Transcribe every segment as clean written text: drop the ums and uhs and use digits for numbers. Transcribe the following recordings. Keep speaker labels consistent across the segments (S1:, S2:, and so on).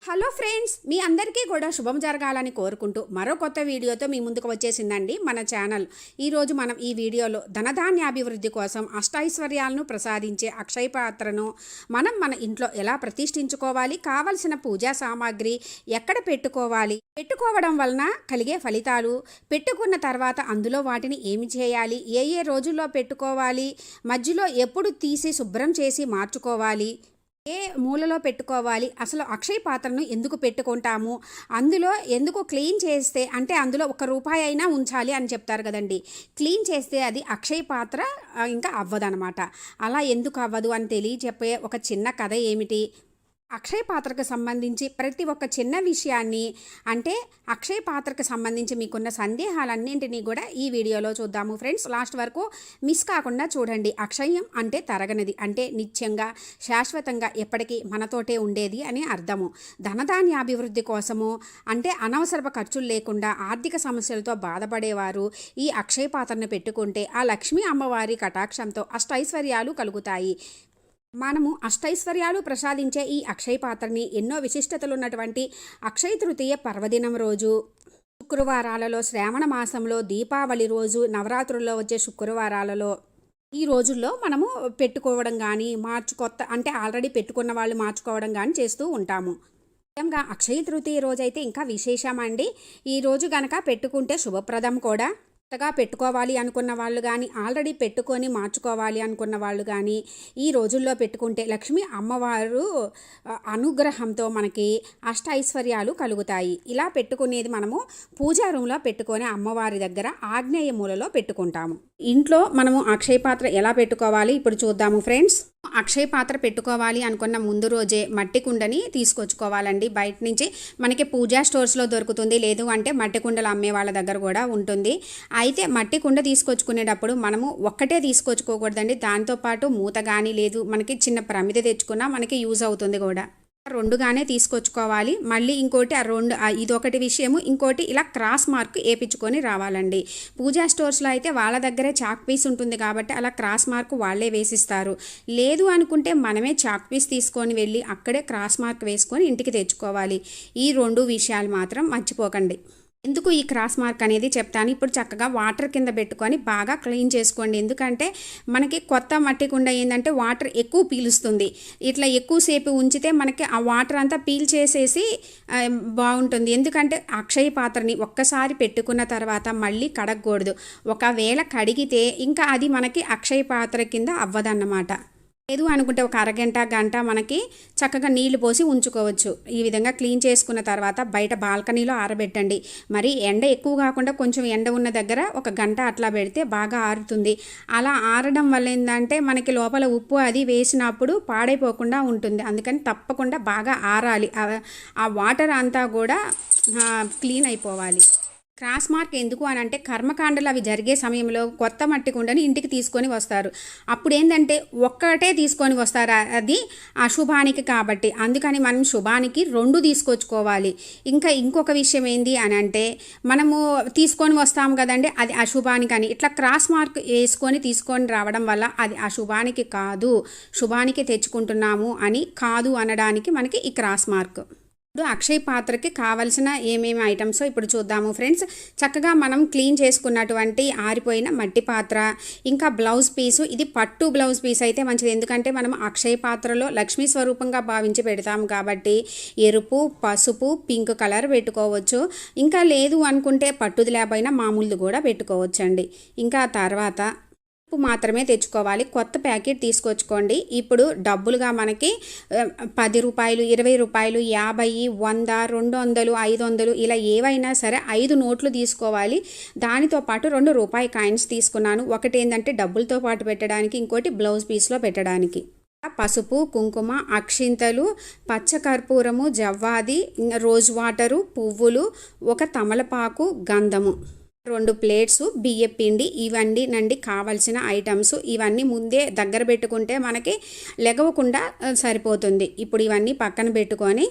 S1: Hello friends, మీ అందరికీ కూడా శుభం జరగాలని కోరుకుంటూ మరో కొత్త వీడియోతో మీ ముందుకు వచ్చేసిందండి మన ఛానల్. ఈరోజు మనం ఈ వీడియోలో ధనధాన్యాభివృద్ధి కోసం అష్టైశ్వర్యాలను ప్రసాదించే అక్షయ పాత్రను మన ఇంట్లో ఎలా ప్రతిష్ఠించుకోవాలి, కావలసిన పూజా సామాగ్రి ఎక్కడ పెట్టుకోవడం వలన కలిగే ఫలితాలు, పెట్టుకున్న తర్వాత అందులో వాటిని ఏమి చేయాలి, ఏ రోజుల్లో పెట్టుకోవాలి, మధ్యలో ఎప్పుడు తీసి శుభ్రం చేసి మార్చుకోవాలి, ఏ మూలలో పెట్టుకోవాలి, అసలు అక్షయ పాత్రను ఎందుకు పెట్టుకుంటాము, అందులో ఎందుకు క్లీన్ చేస్తే అంటే అందులో ₹1 అయినా ఉంచాలి అని చెప్తారు కదండి. క్లీన్ చేస్తే అది అక్షయ పాత్ర ఇంకా అవ్వదనమాట. అలా ఎందుకు అవ్వదు అని తెలియచెప్పే ఒక చిన్న కథ ఏమిటి, అక్షయ పాత్రకు సంబంధించి ప్రతి ఒక్క చిన్న విషయాన్ని అంటే అక్షయ పాత్రకు సంబంధించి మీకున్న సందేహాలన్నింటినీ కూడా ఈ వీడియోలో చూద్దాము ఫ్రెండ్స్. లాస్ట్ వరకు మిస్ కాకుండా చూడండి. అక్షయం అంటే తరగనిది, అంటే నిత్యంగా శాశ్వతంగా ఎప్పటికీ మనతోటే ఉండేది అని అర్థము. ధనధాన్యాభివృద్ధి కోసము అంటే అనవసరపు ఖర్చులు లేకుండా ఆర్థిక సమస్యలతో బాధపడేవారు ఈ అక్షయ పాత్రను పెట్టుకుంటే ఆ లక్ష్మీ అమ్మవారి కటాక్షంతో అష్టైశ్వర్యాలు కలుగుతాయి. మనము అష్టైశ్వర్యాలు ప్రసాదించే ఈ అక్షయ పాత్రని ఎన్నో విశిష్టతలు ఉన్నటువంటి అక్షయ తృతీయ పర్వదినం రోజు, శుక్రవారాలలో, శ్రావణ మాసంలో, దీపావళి రోజు, నవరాత్రుల్లో వచ్చే శుక్రవారాలలో ఈ రోజుల్లో మనము పెట్టుకోవడం కానీ కొత్త అంటే ఆల్రెడీ పెట్టుకున్న వాళ్ళు మార్చుకోవడం కానీ చేస్తూ ఉంటాము. ముఖ్యంగా అక్షయ తృతీయ రోజు అయితే ఇంకా విశేషమండి. ఈ రోజు గనక పెట్టుకుంటే శుభప్రదం కూడా. కొత్తగా పెట్టుకోవాలి అనుకున్న వాళ్ళు కానీ, ఆల్రెడీ పెట్టుకొని మార్చుకోవాలి అనుకున్న వాళ్ళు కానీ ఈ రోజుల్లో పెట్టుకుంటే లక్ష్మీ అమ్మవారు అనుగ్రహంతో మనకి అష్టైశ్వర్యాలు కలుగుతాయి. ఇలా పెట్టుకునేది మనము పూజా రూమ్లో పెట్టుకొని అమ్మవారి దగ్గర ఆగ్నేయ మూలలో పెట్టుకుంటాము. ఇంట్లో మనము అక్షయ పాత్ర ఎలా పెట్టుకోవాలి ఇప్పుడు చూద్దాము ఫ్రెండ్స్. అక్షయ పాత్ర పెట్టుకోవాలి అనుకున్న ముందు రోజే మట్టి కుండని తీసుకొచ్చుకోవాలండి. బయట నుంచి మనకి పూజా స్టోర్స్లో దొరుకుతుంది, లేదు అంటే మట్టి కుండలు అమ్మే వాళ్ళ దగ్గర కూడా ఉంటుంది. అయితే మట్టి కుండ తీసుకొచ్చుకునేటప్పుడు మనము ఒక్కటే తీసుకొచ్చుకోకూడదండి. దాంతోపాటు మూత కానీ, లేదు మనకి చిన్న ప్రమిద తెచ్చుకున్నా మనకి యూజ్ అవుతుంది కూడా. రెండుగానే తీసుకొచ్చుకోవాలి. మళ్ళీ ఇంకోటి ఇదొకటి విషయము. ఇంకోటి ఇలా క్రాస్ మార్క్ వేయించుకొని రావాలండి. పూజా స్టోర్స్లో అయితే వాళ్ళ దగ్గరే చాక్ పీస్ ఉంటుంది కాబట్టి అలా క్రాస్ మార్క్ వాళ్ళే వేసిస్తారు. లేదు అనుకుంటే మనమే చాక్ పీస్ తీసుకొని వెళ్ళి అక్కడే క్రాస్ మార్క్ వేసుకొని ఇంటికి తెచ్చుకోవాలి. ఈ 2 విషయాలు మాత్రం మర్చిపోకండి. ఎందుకు ఈ క్రాస్ మార్క్ అనేది చెప్తాను. ఇప్పుడు చక్కగా వాటర్ కింద పెట్టుకొని బాగా క్లీన్ చేసుకోండి. ఎందుకంటే మనకి కొత్త మట్టి కుండ ఏంటంటే వాటర్ ఎక్కువ పీలుస్తుంది. ఇట్లా ఎక్కువసేపు ఉంచితే మనకి ఆ వాటర్ అంతా పీల్ చేసేసి బాగుంటుంది. ఎందుకంటే అక్షయ పాత్రని ఒక్కసారి పెట్టుకున్న తర్వాత మళ్ళీ కడగకూడదు. ఒకవేళ కడిగితే ఇంకా అది మనకి అక్షయ పాత్ర కింద అవ్వదన్నమాట. లేదు అనుకుంటే ఒక గంట మనకి చక్కగా నీళ్లు పోసి ఉంచుకోవచ్చు. ఈ విధంగా క్లీన్ చేసుకున్న తర్వాత బయట బాల్కనీలో ఆరబెట్టండి. మరి ఎండ ఎక్కువ కాకుండా కొంచెం ఎండ ఉన్న దగ్గర ఒక గంట అట్లా పెడితే బాగా ఆరుతుంది. అలా ఆరడం వల్ల ఏంటంటే మనకి లోపల ఉప్పు అది వేసినప్పుడు పాడైపోకుండా ఉంటుంది. అందుకని తప్పకుండా బాగా ఆరాలి. ఆ వాటర్ అంతా కూడా క్లీన్ అయిపోవాలి. క్రాస్ మార్క్ ఎందుకు అని అంటే కర్మకాండలు అవి జరిగే సమయంలో కొత్త మట్టి కుండని ఇంటికి తీసుకొని వస్తారు. అప్పుడు ఏంటంటే ఒక్కటే తీసుకొని వస్తారు, అది అశుభానికి కాబట్టి. అందుకని మనం శుభానికి 2 తీసుకొచ్చుకోవాలి. ఇంకొక విషయం ఏంది అని అంటే మనము తీసుకొని వస్తాము కదండి, అది అశుభానికి అని ఇట్లా క్రాస్ మార్క్ వేసుకొని తీసుకొని రావడం వల్ల అది అశుభానికి కాదు, శుభానికి తెచ్చుకుంటున్నాము అని కాదు అనడానికి మనకి ఈ క్రాస్ మార్క్. ఇప్పుడు అక్షయ పాత్రకి కావలసిన ఏమేమి ఐటమ్సో ఇప్పుడు చూద్దాము ఫ్రెండ్స్. చక్కగా మనం క్లీన్ చేసుకున్నటువంటి ఆరిపోయిన మట్టి పాత్ర, ఇంకా బ్లౌజ్ పీసు. ఇది పట్టు బ్లౌజ్ పీస్ అయితే మంచిది. ఎందుకంటే మనం అక్షయ పాత్రలో లక్ష్మీ స్వరూపంగా భావించి పెడతాము కాబట్టి ఎరుపు, పసుపు, పింక్ కలర్ పెట్టుకోవచ్చు. ఇంకా లేదు అనుకుంటే పట్టుది లేకపోయినా మామూలుది కూడా పెట్టుకోవచ్చండి. ఇంకా తర్వాత ఉప్పు మాత్రమే తెచ్చుకోవాలి. కొత్త ప్యాకెట్ తీసుకొచ్చుకోండి. ఇప్పుడు డబ్బులుగా మనకి ₹10, ₹20, ₹50, 100, 200, 500 ఇలా ఏవైనా సరే 5 నోట్లు తీసుకోవాలి. దానితో పాటు ₹2 కాయిన్స్ తీసుకున్నాను. ఒకటి ఏంటంటే డబ్బులతో పాటు పెట్టడానికి, ఇంకోటి బ్లౌజ్ పీస్లో పెట్టడానికి. పసుపు, కుంకుమ, అక్షింతలు, పచ్చకర్పూరము, జవ్వాది, రోజ్ వాటరు, పువ్వులు, ఒక తమలపాకు, గంధము, 2 ప్లేట్స్, బియ్యం పిండి. ఇవన్నీ నండి కావాల్సిన ఐటమ్స్. ఇవన్నీ ముందే దగ్గర పెట్టుకుంటే మనకి లెగవకుండా సరిపోతుంది. ఇప్పుడు ఇవన్నీ పక్కన పెట్టుకొని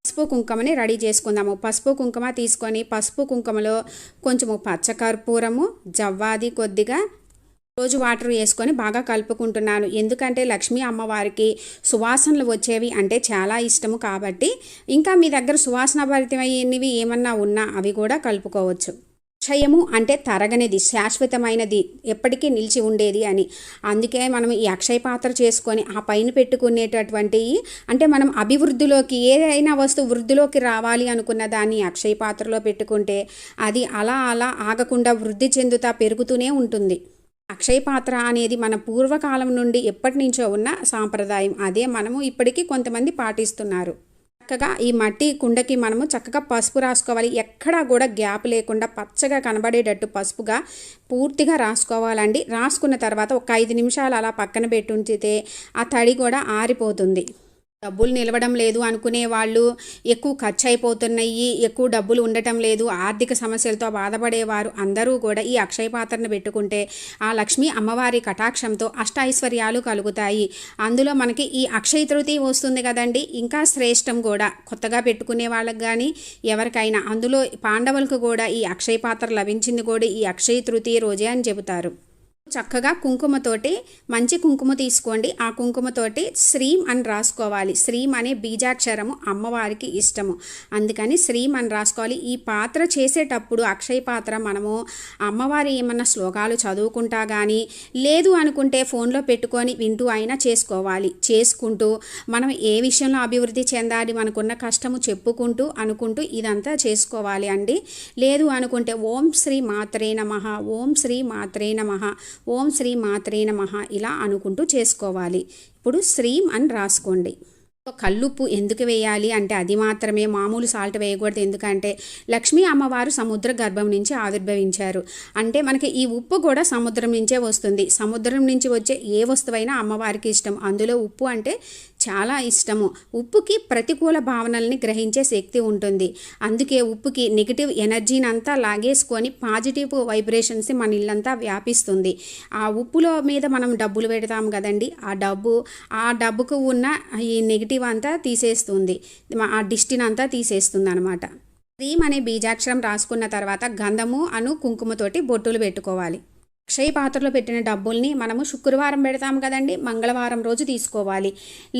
S1: పసుపు కుంకుమని రెడీ చేసుకుందాము. పసుపు కుంకుమ తీసుకొని పసుపు కుంకుమలో కొంచెము పచ్చకర్పూరము, జవ్వాది కొద్దిగా, రోజు వాటర్ వేసుకొని బాగా కలుపుకుంటున్నాను. ఎందుకంటే లక్ష్మీ అమ్మవారికి సువాసనలు వచ్చేవి అంటే చాలా ఇష్టము కాబట్టి. ఇంకా మీ దగ్గర సువాసన భరితమైనవి ఏమన్నా ఉన్నా అవి కూడా కలుపుకోవచ్చు. అక్షయము అంటే తరగనిది, శాశ్వతమైనది, ఎప్పటికీ నిలిచి ఉండేది అని. అందుకే మనం ఈ అక్షయ పాత్ర చేసుకొని ఆ పైన పెట్టుకునేటటువంటి అంటే మనం అభివృద్ధిలోకి ఏదైనా వస్తువు వృద్ధిలోకి రావాలి అనుకున్న దాన్ని అక్షయ పాత్రలో పెట్టుకుంటే అది అలా అలా ఆగకుండా వృద్ధి చెందుతా పెరుగుతూనే ఉంటుంది. అక్షయ పాత్ర అనేది మన పూర్వకాలం నుండి ఎప్పటి నుంచో ఉన్న సాంప్రదాయం. అదే మనము ఇప్పటికీ కొంతమంది పాటిస్తున్నారు. చక్కగా ఈ మట్టి కుండకి మనము చక్కగా పసుపు రాసుకోవాలి. ఎక్కడా కూడా గ్యాప్ లేకుండా పచ్చగా కనబడేటట్టు పసుపుగా పూర్తిగా రాసుకోవాలండి. రాసుకున్న తర్వాత ఒక 5 నిమిషాలు అలా పక్కన పెట్టి ఉంచితే ఆ తడి కూడా ఆరిపోతుంది. డబ్బులు నిలవడం లేదు అనుకునే వాళ్ళు, ఎక్కువ ఖర్చు అయిపోతున్నాయి, ఎక్కువ డబ్బులు ఉండటం లేదు, ఆర్థిక సమస్యలతో బాధపడేవారు అందరూ కూడా ఈ అక్షయ పాత్రను పెట్టుకుంటే ఆ లక్ష్మీ అమ్మవారి కటాక్షంతో అష్టైశ్వర్యాలు కలుగుతాయి. అందులో మనకి ఈ అక్షయ తృతీయ వస్తుంది కదండి, ఇంకా శ్రేష్టం కూడా. కొత్తగా పెట్టుకునే వాళ్ళకి కానీ ఎవరికైనా అందులో పాండవులకు కూడా ఈ అక్షయ పాత్ర లభించింది కూడా ఈ అక్షయ తృతీయ రోజే అని చెబుతారు. చక్కగా కుంకుమతోటి మంచి కుంకుమ తీసుకోండి. ఆ కుంకుమతోటి శ్రీం అని రాసుకోవాలి. శ్రీం అనే బీజాక్షరము అమ్మవారికి ఇష్టము, అందుకని శ్రీం అని రాసుకోవాలి. ఈ పాత్ర చేసేటప్పుడు అక్షయ పాత్ర మనము అమ్మవారి ఏమన్నా శ్లోకాలు చదువుకుంటా కానీ లేదు అనుకుంటే ఫోన్లో పెట్టుకొని వింటూ అయినా చేసుకోవాలి. చేసుకుంటూ మనం ఏ విషయంలో అభివృద్ధి చెందాలి, మనకున్న కష్టము చెప్పుకుంటూ అనుకుంటూ ఇదంతా చేసుకోవాలి అండి. లేదు అనుకుంటే ఓం శ్రీ మాత్రే నమః, ఓం శ్రీ మాత్రే నమః, ఓం శ్రీ మాత్రే నమః ఇలా అనుకుంటూ చేసుకోవాలి. ఇప్పుడు శ్రీం అని రాసుకోండి. కల్లుప్పు ఎందుకు వేయాలి అంటే అది మాత్రమే, మామూలు సాల్ట్ వేయకూడదు. ఎందుకంటే లక్ష్మీ అమ్మవారు సముద్ర గర్భం నుంచి ఆవిర్భవించారు. అంటే మనకి ఈ ఉప్పు కూడా సముద్రం నుంచే వస్తుంది. సముద్రం నుంచి వచ్చే ఏ వస్తువైనా అమ్మవారికి ఇష్టం. అందులో ఉప్పు అంటే చాలా ఇష్టము. ఉప్పుకి ప్రతికూల భావనల్ని గ్రహించే శక్తి ఉంటుంది. అందుకే ఉప్పుకి నెగిటివ్ ఎనర్జీని అంతా లాగేసుకొని పాజిటివ్ వైబ్రేషన్స్ మన ఇల్లంతా వ్యాపిస్తుంది. ఆ ఉప్పులో మీద మనం డబ్బులు పెడతాం కదండి, ఆ డబ్బుకు ఉన్న ఈ నెగిటివ్ అంతా తీసేస్తుంది, ఆ డిస్టిని అంతా తీసేస్తుంది అనమాట. శ్రీం అనే బీజాక్షరం రాసుకున్న తర్వాత గంధము అను కుంకుమతోటి బొట్టులు పెట్టుకోవాలి. అక్షయ పాత్రలో పెట్టిన డబ్బుల్ని మనము శుక్రవారం పెడతాం కదండి, మంగళవారం రోజు తీసుకోవాలి.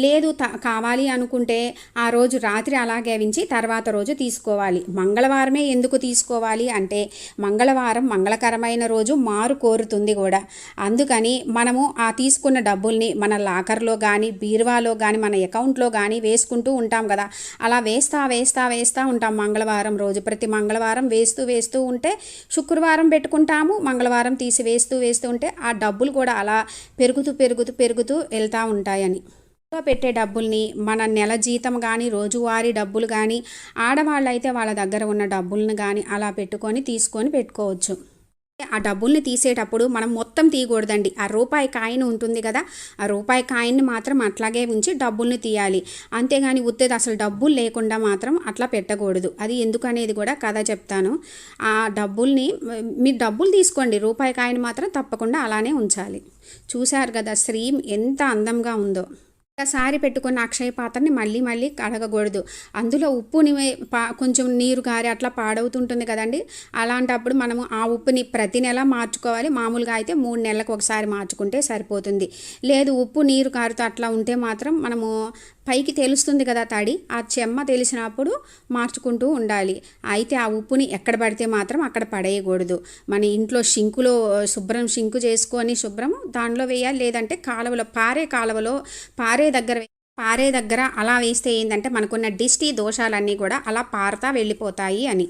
S1: లేదు కావాలి అనుకుంటే ఆ రోజు రాత్రి అలాగే ఉంచి తర్వాత రోజు తీసుకోవాలి. మంగళవారమే ఎందుకు తీసుకోవాలి అంటే మంగళవారం మంగళకరమైన రోజు, మారు కోరుతుంది కూడా. అందుకని మనము ఆ తీసుకున్న డబ్బుల్ని మన లాకర్లో కానీ బీరువాలో కానీ మన అకౌంట్లో కానీ వేసుకుంటూ ఉంటాం కదా. అలా వేస్తా ఉంటాం మంగళవారం రోజు. ప్రతి మంగళవారం వేస్తూ ఉంటే శుక్రవారం పెట్టుకుంటాము, మంగళవారం తీసి వేస్తూ ఉంటే ఆ డబ్బులు కూడా అలా పెరుగుతూ వెళ్తూ ఉంటాయని. పెట్టే డబ్బుల్ని మన నెల జీతం కానీ రోజువారీ డబ్బులు కానీ, ఆడవాళ్ళైతే వాళ్ళ దగ్గర ఉన్న డబ్బులను కానీ అలా తీసుకొని పెట్టుకోవచ్చు. ఆ డబ్బుల్ని తీసేటప్పుడు మనం మొత్తం తీయకూడదండి. ఆ రూపాయి కాయిన్ ఉంటుంది కదా, ఆ రూపాయి కాయిన్ని మాత్రం అట్లాగే ఉంచి డబ్బుల్ని తీయాలి. అంతేగాని ఉత్తేది అసలు డబ్బులు లేకుండా మాత్రం అట్లా పెట్టకూడదు. అది ఎందుకనేది కూడా కథ చెప్తాను. ఆ డబ్బుల్ని మీరు డబ్బులు తీసుకోండి, రూపాయి కాయిన్ మాత్రం తప్పకుండా అలానే ఉంచాలి. చూశారు కదా శ్రీం ఎంత అందంగా ఉందో. ఒకసారి పెట్టుకున్న అక్షయ పాత్రని మళ్ళీ కడగకూడదు. అందులో ఉప్పుని కొంచెం నీరు గారి అట్లా పాడవుతుంటుంది కదండి. అలాంటప్పుడు మనము ఆ ఉప్పుని ప్రతి నెల మార్చుకోవాలి. మామూలుగా అయితే 3 నెలలకు ఒకసారి మార్చుకుంటే సరిపోతుంది. లేదు ఉప్పు నీరు కారుతో అట్లా ఉంటే మాత్రం మనము పైకి తెలుస్తుంది కదా తడి, ఆ చెమ్మ తెలిసినప్పుడు మార్చుకుంటూ ఉండాలి. అయితే ఆ ఉప్పుని ఎక్కడ పడితే మాత్రం అక్కడ పడేయకూడదు. మన ఇంట్లో షింకులో షింకు చేసుకొని దానిలో వేయాలి. లేదంటే కాలువలో పారే దగ్గర అలా వేస్తే ఏంటంటే మనకున్న దిష్టి దోషాలన్నీ కూడా అలా పారుతా వెళ్ళిపోతాయి అని.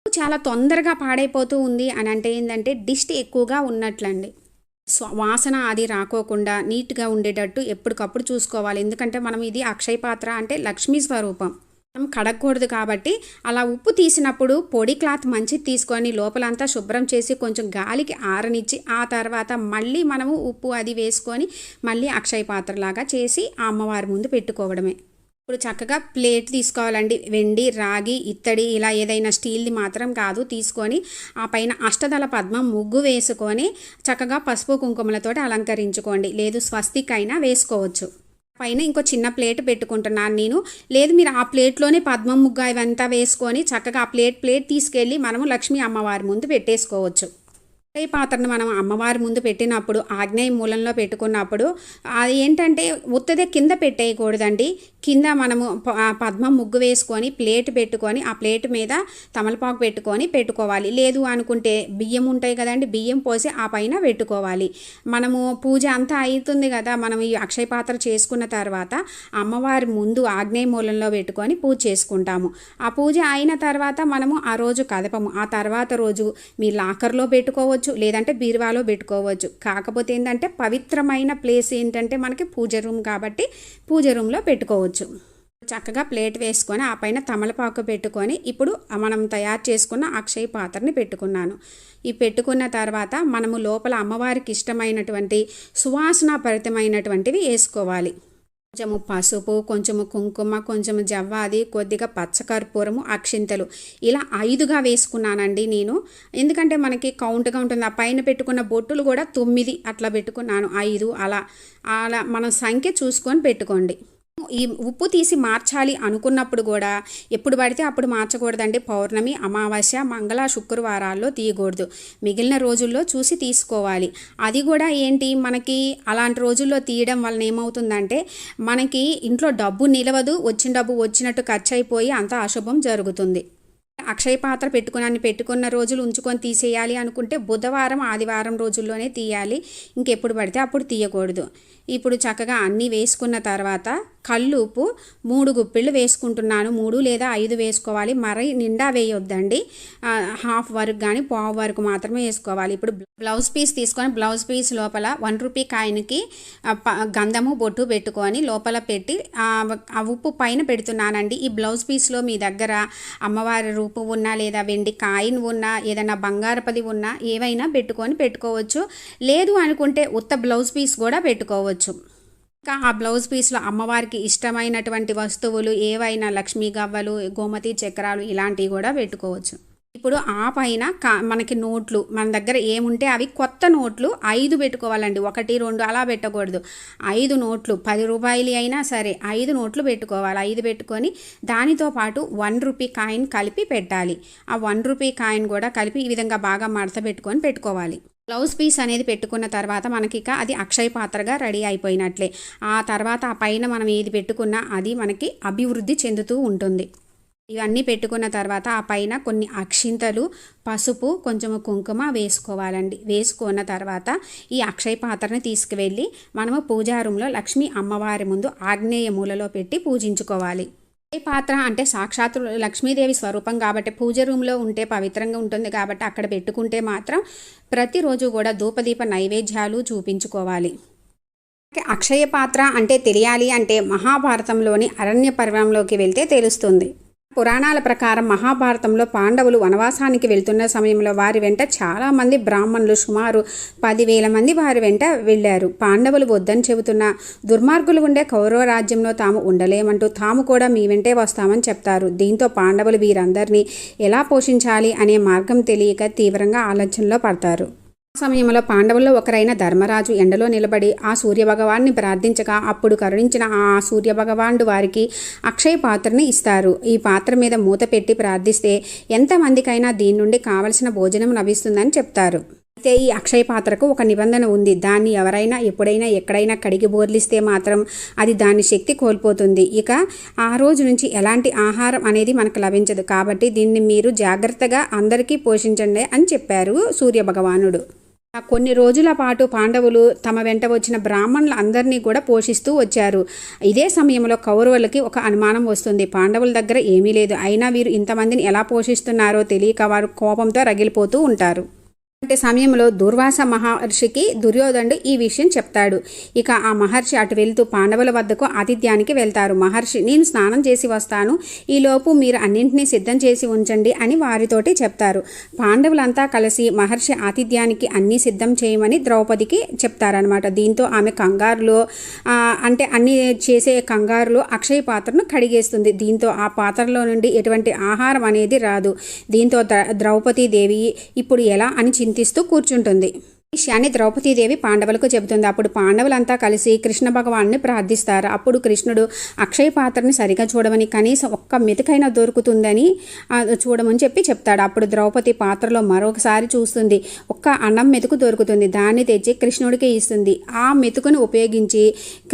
S1: చాలా తొందరగా పాడైపోతూ ఉంది అని అంటే ఏంటంటే దిష్టి ఎక్కువగా ఉన్నట్లండి. వాసన అది రాకోకుండా నీట్గా ఉండేటట్టు ఎప్పటికప్పుడు చూసుకోవాలి. ఎందుకంటే మనం ఇది అక్షయ పాత్ర అంటే లక్ష్మీ స్వరూపం, మనం కడగకూడదు కాబట్టి అలా ఉప్పు తీసినప్పుడు పొడి క్లాత్ మంచిది తీసుకొని లోపలంతా శుభ్రం చేసి కొంచెం గాలికి ఆరనిచ్చి ఆ తర్వాత మళ్ళీ మనము ఉప్పు అది వేసుకొని మళ్ళీ అక్షయ పాత్రలాగా చేసి ఆ అమ్మవారి ముందు పెట్టుకోవడమే. ఇప్పుడు చక్కగా ప్లేట్ తీసుకోవాలండి. వెండి, రాగి, ఇత్తడి ఇలా ఏదైనా స్టీల్ది మాత్రం కాదు తీసుకొని ఆ పైన అష్టదళ పద్మం ముగ్గు వేసుకొని చక్కగా పసుపు కుంకుమలతోటి అలంకరించుకోండి. లేదు స్వస్తిక్ అయినా వేసుకోవచ్చు. పైన ఇంకో చిన్న ప్లేట్ పెట్టుకుంటున్నాను నేను. లేదు మీరు ఆ ప్లేట్లోనే పద్మం ముగ్గు ఇవంతా వేసుకొని చక్కగా ఆ ప్లేట్ తీసుకెళ్ళి మనము లక్ష్మీ అమ్మవారి ముందు పెట్టేసుకోవచ్చు. ఈ పాత్రను మనం అమ్మవారి ముందు పెట్టినప్పుడు ఆగ్నేయ మూలంలో పెట్టుకున్నప్పుడు అది ఏంటంటే ఉత్తదే కింద పెట్టేయకూడదండి. కింద మనము పద్మం ముగ్గు వేసుకొని ప్లేట్ పెట్టుకొని ఆ ప్లేట్ మీద తమలపాకు పెట్టుకోవాలి. లేదు అనుకుంటే బియ్యం ఉంటాయి కదండి, బియ్యం పోసి ఆ పైన పెట్టుకోవాలి. మనము పూజ అంతా అవుతుంది కదా, మనం ఈ అక్షయ పాత్ర చేసుకున్న తర్వాత అమ్మవారి ముందు ఆగ్నేయ మూలంలో పెట్టుకొని పూజ చేసుకుంటాము. ఆ పూజ అయిన తర్వాత మనము ఆ రోజు కదపము. ఆ తర్వాత రోజు మీ లాకర్లో పెట్టుకోవచ్చు, లేదంటే బీరువాలో పెట్టుకోవచ్చు. కాకపోతే ఏంటంటే పవిత్రమైన ప్లేస్ ఏంటంటే మనకి పూజ రూమ్ కాబట్టి పూజ రూమ్లో పెట్టుకోవచ్చు. చక్కగా ప్లేట్ వేసుకొని ఆ పైన తమలపాకు పెట్టుకొని ఇప్పుడు మనం తయారు చేసుకున్న అక్షయ పాత్రని పెట్టుకున్నాను. ఈ పెట్టుకున్న తర్వాత మనము లోపల అమ్మవారికి ఇష్టమైనటువంటి సువాసనాభరితమైనటువంటివి వేసుకోవాలి. కొంచెము పసుపు, కొంచెము కుంకుమ, కొంచెము జవ్వాది, కొద్దిగా పచ్చకర్పూరము, అక్షింతలు ఇలా 5గా వేసుకున్నానండి నేను. ఎందుకంటే మనకి కౌంట్గా ఉంటుంది. ఆ పైన పెట్టుకున్న బొట్టులు కూడా 9 అట్లా పెట్టుకున్నాను. 5 అలా మనం సంఖ్య చూసుకొని పెట్టుకోండి. ఈ ఉప్పు తీసి మార్చాలి అనుకున్నప్పుడు కూడా ఎప్పుడు పడితే అప్పుడు మార్చకూడదండి. పౌర్ణమి, అమావాస్య, మంగళ, శుక్రవారాల్లో తీయకూడదు. మిగిలిన రోజుల్లో చూసి తీసుకోవాలి. అది కూడా ఏంటి, మనకి అలాంటి రోజుల్లో తీయడం వలన ఏమవుతుందంటే మనకి ఇంట్లో డబ్బు నిలవదు, వచ్చిన డబ్బు వచ్చినట్టు ఖర్చు అయిపోయి అంత అశుభం జరుగుతుంది. అక్షయ పాత్ర పెట్టుకున్న రోజులు ఉంచుకొని తీసేయాలి అనుకుంటే బుధవారం, ఆదివారం రోజుల్లోనే తీయాలి. ఇంకెప్పుడు పడితే అప్పుడు తీయకూడదు. ఇప్పుడు చక్కగా అన్నీ వేసుకున్న తర్వాత కల్లుప్పు 3 గుప్పిళ్ళు వేసుకుంటున్నాను. 3 లేదా 5 వేసుకోవాలి. మరి నిండా వేయొద్దండి. హాఫ్ వరకు కానీ పావు వరకు మాత్రమే వేసుకోవాలి. ఇప్పుడు బ్లౌజ్ పీస్ తీసుకొని బ్లౌజ్ పీస్ లోపల 1 రూపీ కాయిన్కి గంధము బొట్టు పెట్టుకొని లోపల పెట్టి ఆ ఉప్పు పైన పెడుతున్నానండి. ఈ బ్లౌజ్ పీస్లో మీ దగ్గర అమ్మవారి రూపు ఉన్నా లేదా వెండి కాయిన్ ఉన్నా ఏదైనా బంగారపది ఉన్నా ఏవైనా పెట్టుకోవచ్చు. లేదు అనుకుంటే ఉత్త బ్లౌజ్ పీస్ కూడా పెట్టుకోవచ్చు. ఇంకా ఆ బ్లౌజ్ పీస్లో అమ్మవారికి ఇష్టమైనటువంటి వస్తువులు ఏవైనా లక్ష్మీ గవ్వలు, గోమతి చక్రాలు ఇలాంటివి కూడా పెట్టుకోవచ్చు. ఇప్పుడు ఆ పైన మనకి నోట్లు మన దగ్గర ఏముంటే అవి కొత్త నోట్లు 5 పెట్టుకోవాలండి. 1, 2 అలా పెట్టకూడదు. 5 నోట్లు 10 రూపాయలు అయినా సరే 5 నోట్లు పెట్టుకోవాలి. 5 పెట్టుకొని దానితో పాటు 1 రూపీ కాయిన్ కలిపి పెట్టాలి. ఆ 1 రూపీ కాయిన్ కూడా కలిపి ఈ విధంగా బాగా మడత పెట్టుకోవాలి. బ్లౌజ్ పీస్ అనేది పెట్టుకున్న తర్వాత మనకి ఇక అది అక్షయ పాత్రగా రెడీ అయిపోయినట్లే. ఆ తర్వాత ఆ పైన మనం ఏది పెట్టుకున్నా అది మనకి అభివృద్ధి చెందుతూ ఉంటుంది. ఇవన్నీ పెట్టుకున్న తర్వాత ఆ పైన కొన్ని అక్షింతలు, పసుపు, కొంచెం కుంకుమ వేసుకోవాలండి. వేసుకున్న తర్వాత ఈ అక్షయ పాత్రని తీసుకువెళ్ళి మనము పూజా రూమ్లో లక్ష్మీ అమ్మవారి ముందు ఆగ్నేయ మూలలో పెట్టి పూజించుకోవాలి. అక్షయ పాత్ర అంటే సాక్షాత్తు లక్ష్మీదేవి స్వరూపం కాబట్టి పూజ రూమ్లో ఉంటే పవిత్రంగా ఉంటుంది కాబట్టి అక్కడ పెట్టుకుంటే మాత్రం ప్రతిరోజు కూడా ధూపదీప నైవేద్యాలు చూపించుకోవాలి. అక్షయ పాత్ర అంటే తెలియాలి అంటే మహాభారతంలోని అరణ్య పర్వంలోకి వెళ్తే తెలుస్తుంది. పురాణాల ప్రకారం మహాభారతంలో పాండవులు వనవాసానికి వెళ్తున్న సమయంలో వారి వెంట చాలామంది బ్రాహ్మణులు సుమారు 10,000 మంది వారి వెంట వెళ్ళారు. పాండవులు వద్దని చెబుతున్న దుర్మార్గులు ఉండే కౌరవ రాజ్యంలో తాము ఉండలేమంటూ తాము కూడా మీ వెంటే వస్తామని చెప్తారు. దీంతో పాండవులు వీరందరినీ ఎలా పోషించాలి అనే మార్గం తెలియక తీవ్రంగా ఆలోచనలో పడతారు. సమయంలో పాండవుల్లో ఒకరైన ధర్మరాజు ఎండలో నిలబడి ఆ సూర్యభగవాన్ని ప్రార్థించగా అప్పుడు కరుణించిన ఆ సూర్యభగవానుడు వారికి అక్షయ పాత్రని ఇస్తారు. ఈ పాత్ర మీద మూత పెట్టి ప్రార్థిస్తే ఎంతమందికైనా దీని నుండి కావలసిన భోజనం లభిస్తుందని చెప్తారు. అయితే ఈ అక్షయ పాత్రకు ఒక నిబంధన ఉంది. దాన్ని ఎవరైనా ఎప్పుడైనా ఎక్కడైనా కడిగి బోర్లిస్తే మాత్రం అది దాని శక్తి కోల్పోతుంది. ఇక ఆ రోజు నుంచి ఎలాంటి ఆహారం అనేది మనకు లభించదు. కాబట్టి దీన్ని మీరు జాగ్రత్తగా అందరికీ పోషించండి అని చెప్పారు సూర్యభగవానుడు. కొన్ని రోజుల పాటు పాండవులు తమ వెంట వచ్చిన బ్రాహ్మణులు అందరినీ కూడా పోషిస్తూ వచ్చారు. ఇదే సమయంలో కౌరవులకి ఒక అనుమానం వస్తుంది. పాండవుల దగ్గర ఏమీ లేదు, అయినా వీరు ఇంతమందిని ఎలా పోషిస్తున్నారో తెలియక వారు కోపంతో రగిలిపోతూ ఉంటారు. అంటే సమయంలో దుర్వాస మహర్షికి దుర్యోధనుడు ఈ విషయం చెప్తాడు. ఇక ఆ మహర్షి అటు వెళ్తూ పాండవుల వద్దకు ఆతిథ్యానికి వెళ్తారు. మహర్షి, నేను స్నానం చేసి వస్తాను, ఈలోపు మీరు అన్నింటినీ సిద్ధం చేసి ఉంచండి అని వారితోటి చెప్తారు. పాండవులంతా కలిసి మహర్షి ఆతిథ్యానికి అన్నీ సిద్ధం చేయమని ద్రౌపదికి చెప్తారనమాట. దీంతో ఆమె కంగారులో అంటే అన్నీ చేసే కంగారులో అక్షయ పాత్రను కడిగేస్తుంది. దీంతో ఆ పాత్రలో నుండి ఎటువంటి ఆహారం అనేది రాదు. దీంతో ద్రౌపదీదేవి ఇప్పుడు ఎలా అని చింతిస్తూ కూర్చుంటుంది. విషయాన్ని ద్రౌపదీదేవి పాండవులకు చెబుతుంది. అప్పుడు పాండవులంతా కలిసి కృష్ణ భగవాన్ని ప్రార్థిస్తారు. అప్పుడు కృష్ణుడు అక్షయ పాత్రని సరిగా చూడమని, కనీసం ఒక్క మెతుకైనా దొరుకుతుందని చూడమని చెప్తాడు. అప్పుడు ద్రౌపది పాత్రలో మరొకసారి చూస్తుంది. ఒక్క అన్నం మెతుకు దొరుకుతుంది. దాన్ని తెచ్చి కృష్ణుడికి ఇస్తుంది. ఆ మెతుకును ఉపయోగించి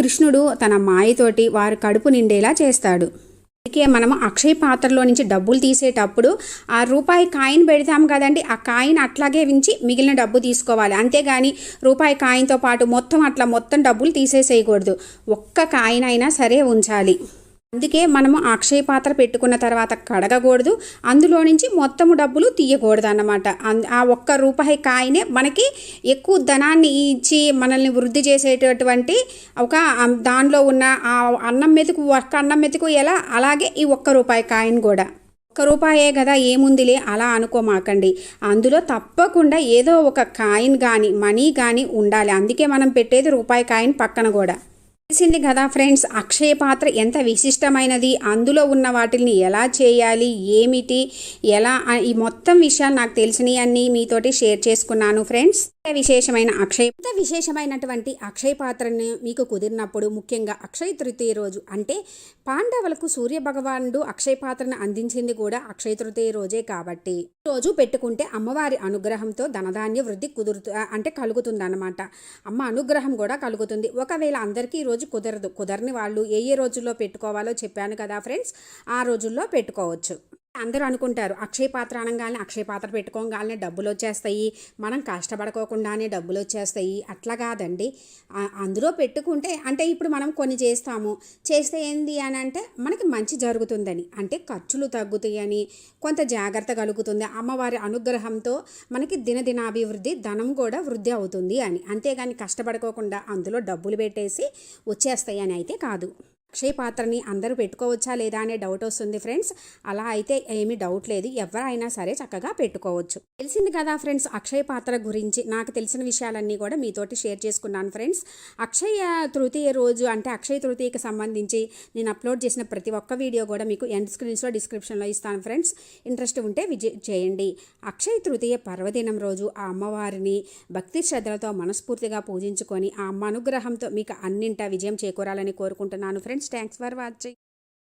S1: కృష్ణుడు తన మాయతోటి వారి కడుపు నిండేలా చేస్తాడు. అందుకే మనము అక్షయ పాత్రలో నుంచి డబ్బులు తీసేటప్పుడు ఆ రూపాయి కాయిన్ పెడతాం కదండి, ఆ కాయిన్ అట్లాగే ఉంచి మిగిలిన డబ్బు తీసుకోవాలి. అంతేగాని రూపాయి కాయిన్తో పాటు మొత్తం డబ్బులు తీసేసేయకూడదు. ఒక్క కాయిన్ అయినా సరే ఉంచాలి. అందుకే మనము అక్షయ పాత్ర పెట్టుకున్న తర్వాత కడగకూడదు, అందులో నుంచి మొత్తము డబ్బులు తీయకూడదు అన్నమాట. ఆ ఒక్క రూపాయి కాయినే మనకి ఎక్కువ ధనాన్ని ఇచ్చి మనల్ని వృద్ధి చేసేటటువంటి ఒక దానిలో ఉన్న ఆ ఒక్క అన్నం మెతుకు ఎలా, అలాగే ఈ ఒక్క రూపాయి కాయిన్ కూడా. ఒక్క రూపాయే కదా ఏముందిలే అలా అనుకోమాకండి. అందులో తప్పకుండా ఏదో ఒక కాయిన్ కానీ మనీ కానీ ఉండాలి. అందుకే మనం పెట్టేది రూపాయి కాయిన్ పక్కన కూడా. తెలిసింది కదా ఫ్రెండ్స్, అక్షయ పాత్ర ఎంత విశిష్టమైనది, అందులో ఉన్న వాటిని ఎలా చేయాలి, ఏమిటి, ఎలా, ఈ మొత్తం విషయాలు నాకు తెలిసినవన్నీ మీతోటి షేర్ చేసుకున్నాను ఫ్రెండ్స్. విశేషమైనటువంటి అక్షయ పాత్రను మీకు కుదిరినప్పుడు, ముఖ్యంగా అక్షయ తృతీయ రోజు, అంటే పాండవులకు సూర్య భగవానుడు అక్షయ పాత్రను అందించింది కూడా అక్షయ తృతీయ రోజే కాబట్టి రోజు పెట్టుకుంటే అమ్మవారి అనుగ్రహంతో ధనధాన్య వృద్ధి కలుగుతుంది అన్నమాట. అమ్మ అనుగ్రహం కూడా కలుగుతుంది. ఒకవేళ అందరికీ ఈ రోజు కుదరని వాళ్ళు ఏ రోజుల్లో పెట్టుకోవాలో చెప్పాను కదా ఫ్రెండ్స్, ఆ రోజుల్లో పెట్టుకోవచ్చు. అందరూ అనుకుంటారు అక్షయ పాత్ర అనగానే, అక్షయ పాత్ర పెట్టుకోగానే డబ్బులు వచ్చేస్తాయి, మనం కష్టపడుకోకుండానే డబ్బులు వచ్చేస్తాయి. అట్లా కాదండి. అందులో పెట్టుకుంటే, అంటే ఇప్పుడు మనం కొన్ని చేస్తే ఏంది అని అంటే మనకి మంచి జరుగుతుందని, అంటే ఖర్చులు తగ్గుతాయని, కొంత జాగ్రత్త కలుగుతుంది, అమ్మవారి అనుగ్రహంతో మనకి దినదినాభివృద్ధి, ధనం కూడా వృద్ధి అవుతుంది అని. అంతేగాని కష్టపడుకోకుండా అందులో డబ్బులు పెట్టేసి వచ్చేస్తాయి అని అయితే కాదు. అక్షయ పాత్రని అందరూ పెట్టుకోవచ్చా లేదా అనే డౌట్ వస్తుంది ఫ్రెండ్స్. అలా అయితే ఏమీ డౌట్ లేదు, ఎవరైనా సరే చక్కగా పెట్టుకోవచ్చు. తెలిసింది కదా ఫ్రెండ్స్, అక్షయ పాత్ర గురించి నాకు తెలిసిన విషయాలన్నీ కూడా మీతోటి షేర్ చేసుకున్నాను ఫ్రెండ్స్. అక్షయ తృతీయ రోజు, అంటే అక్షయ తృతీయకి సంబంధించి నేను అప్లోడ్ చేసిన ప్రతి ఒక్క వీడియో కూడా మీకు ఎండ్ స్క్రీన్స్లో డిస్క్రిప్షన్లో ఇస్తాను ఫ్రెండ్స్. ఇంట్రెస్ట్ ఉంటే విజిట్ చేయండి. అక్షయ తృతీయ పర్వదినం రోజు ఆ అమ్మవారిని భక్తి శ్రద్ధలతో మనస్ఫూర్తిగా పూజించుకొని ఆ అమ్మ అనుగ్రహంతో మీకు అన్నింటా విజయం చేకూరాలని కోరుకుంటున్నాను ఫ్రెండ్స్. Thanks for watching.